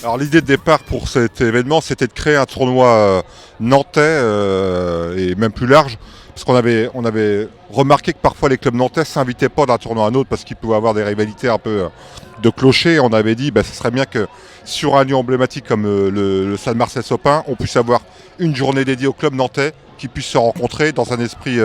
Alors l'idée de départ pour cet événement, c'était de créer un tournoi nantais et même plus large, parce qu'on avait remarqué que parfois les clubs nantais ne s'invitaient pas d'un tournoi à un autre parce qu'ils pouvaient avoir des rivalités un peu de clocher. On avait dit ce serait bien que sur un lieu emblématique comme le Stade Marcel Sopin, on puisse avoir une journée dédiée au club nantais qui puissent se rencontrer dans un esprit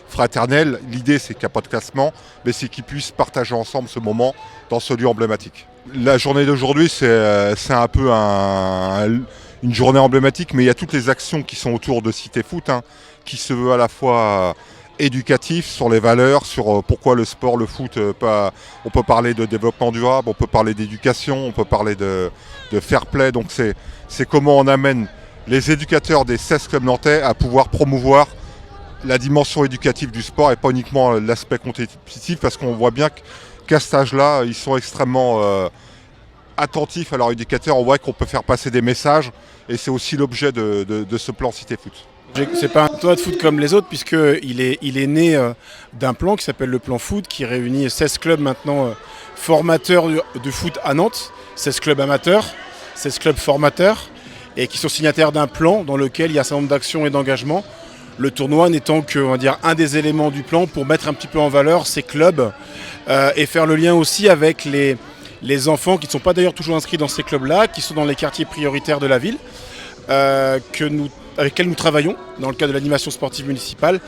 fraternel. L'idée, c'est qu'il n'y a pas de classement, mais c'est qu'ils puissent partager ensemble ce moment dans ce lieu emblématique. La journée d'aujourd'hui, c'est un peu une journée emblématique, mais il y a toutes les actions qui sont autour de Cité Foot, qui se veut à la fois éducatif sur les valeurs, sur pourquoi le sport, le foot, on peut parler de développement durable, on peut parler d'éducation, on peut parler de fair play. Donc c'est comment on amène les éducateurs des 16 clubs nantais à pouvoir promouvoir la dimension éducative du sport et pas uniquement l'aspect compétitif, parce qu'on voit bien qu'à cet âge-là, ils sont extrêmement attentifs à leurs éducateurs. On voit qu'on peut faire passer des messages et c'est aussi l'objet de ce plan Cité Foot. C'est pas un tournoi de foot comme les autres, puisqu'il est né d'un plan qui s'appelle le plan foot, qui réunit 16 clubs maintenant formateurs de foot à Nantes, 16 clubs amateurs, 16 clubs formateurs, et qui sont signataires d'un plan dans lequel il y a un certain nombre d'actions et d'engagements. Le tournoi n'étant un des éléments du plan pour mettre un petit peu en valeur ces clubs et faire le lien aussi avec les enfants qui ne sont pas d'ailleurs toujours inscrits dans ces clubs-là, qui sont dans les quartiers prioritaires de la ville, avec lesquels nous travaillons dans le cadre de l'animation sportive municipale.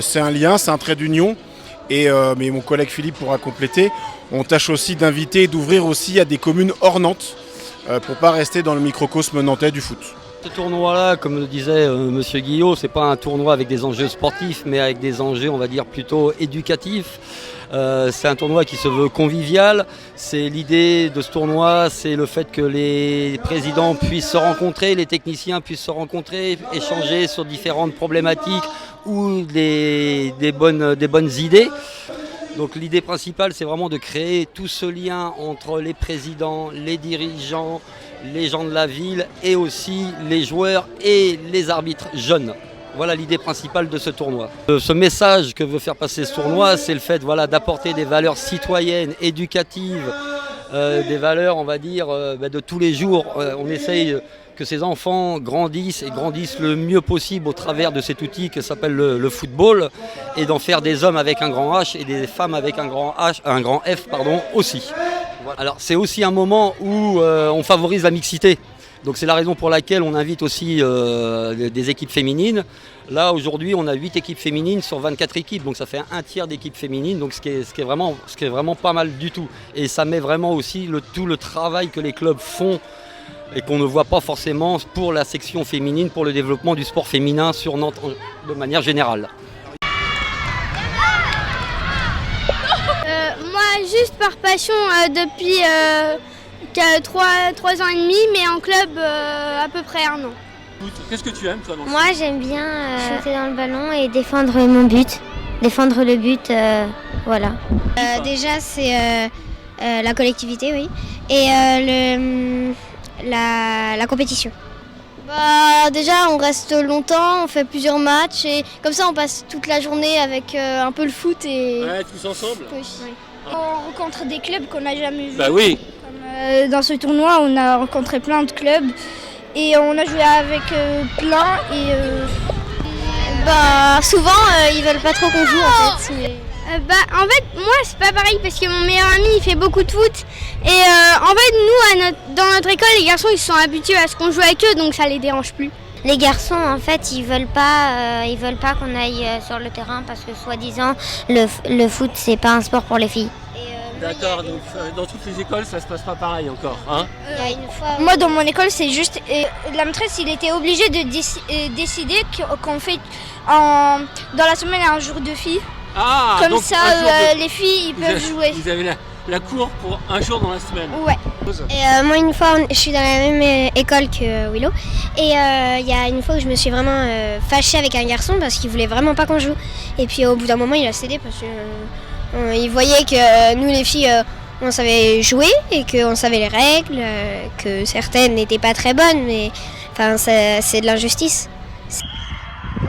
C'est un lien, c'est un trait d'union. Mais mon collègue Philippe pourra compléter. On tâche aussi d'inviter et d'ouvrir aussi à des communes hors Nantes pour ne pas rester dans le microcosme nantais du foot. Ce tournoi-là, comme le disait Monsieur Guillot, c'est pas un tournoi avec des enjeux sportifs, mais avec des enjeux, on va dire, plutôt éducatifs. C'est un tournoi qui se veut convivial. C'est l'idée de ce tournoi, c'est le fait que les présidents puissent se rencontrer, les techniciens puissent se rencontrer, échanger sur différentes problématiques ou des bonnes idées. Donc l'idée principale, c'est vraiment de créer tout ce lien entre les présidents, les dirigeants, les gens de la ville et aussi les joueurs et les arbitres jeunes. Voilà l'idée principale de ce tournoi. Ce message que veut faire passer ce tournoi, c'est le fait d'apporter des valeurs citoyennes, éducatives, des valeurs, on va dire, de tous les jours. On essaye que ces enfants grandissent le mieux possible au travers de cet outil qui s'appelle le football, et d'en faire des hommes avec un grand H et des femmes avec un grand F aussi. Alors c'est aussi un moment où on favorise la mixité. Donc c'est la raison pour laquelle on invite aussi des équipes féminines. Là aujourd'hui on a 8 équipes féminines sur 24 équipes, donc ça fait un tiers d'équipes féminines, donc ce qui est vraiment pas mal du tout. Et ça met vraiment aussi tout le travail que les clubs font et qu'on ne voit pas forcément pour la section féminine, pour le développement du sport féminin sur Nantes de manière générale. Moi juste par passion depuis 3 ans et demi, mais en club à peu près 1 an. Qu'est-ce que tu aimes toi dans le Moi j'aime bien shooter dans le ballon et défendre mon but. Défendre le but, voilà. Déjà c'est la collectivité, oui, et la compétition. Déjà on reste longtemps, on fait plusieurs matchs et comme ça on passe toute la journée avec un peu le foot et... Ouais, tous ensemble. Oui. On rencontre des clubs qu'on n'a jamais vus. Bah oui. Comme, dans ce tournoi on a rencontré plein de clubs et on a joué avec plein et... souvent ils veulent pas trop qu'on joue en fait. Mais... en fait moi c'est pas pareil parce que mon meilleur ami il fait beaucoup de foot et en fait nous dans notre école les garçons ils sont habitués à ce qu'on joue avec eux, donc ça les dérange plus. Les garçons en fait ils veulent pas qu'on aille sur le terrain parce que soi-disant le foot c'est pas un sport pour les filles. D'accord, donc dans toutes les écoles ça se passe pas pareil encore, hein? Moi dans mon école c'est juste la maîtresse il était obligé de décider qu'on fait dans la semaine un jour de filles. Ah, comme donc ça les filles ils peuvent jouer. Vous avez la cour pour un jour dans la semaine. Ouais. Et moi une fois je suis dans la même école que Willow et il y a une fois où je me suis vraiment fâchée avec un garçon parce qu'il voulait vraiment pas qu'on joue. Et puis au bout d'un moment il a cédé parce que il voyait que nous les filles on savait jouer et qu'on savait les règles, que certaines n'étaient pas très bonnes, mais enfin c'est de l'injustice. Ouais,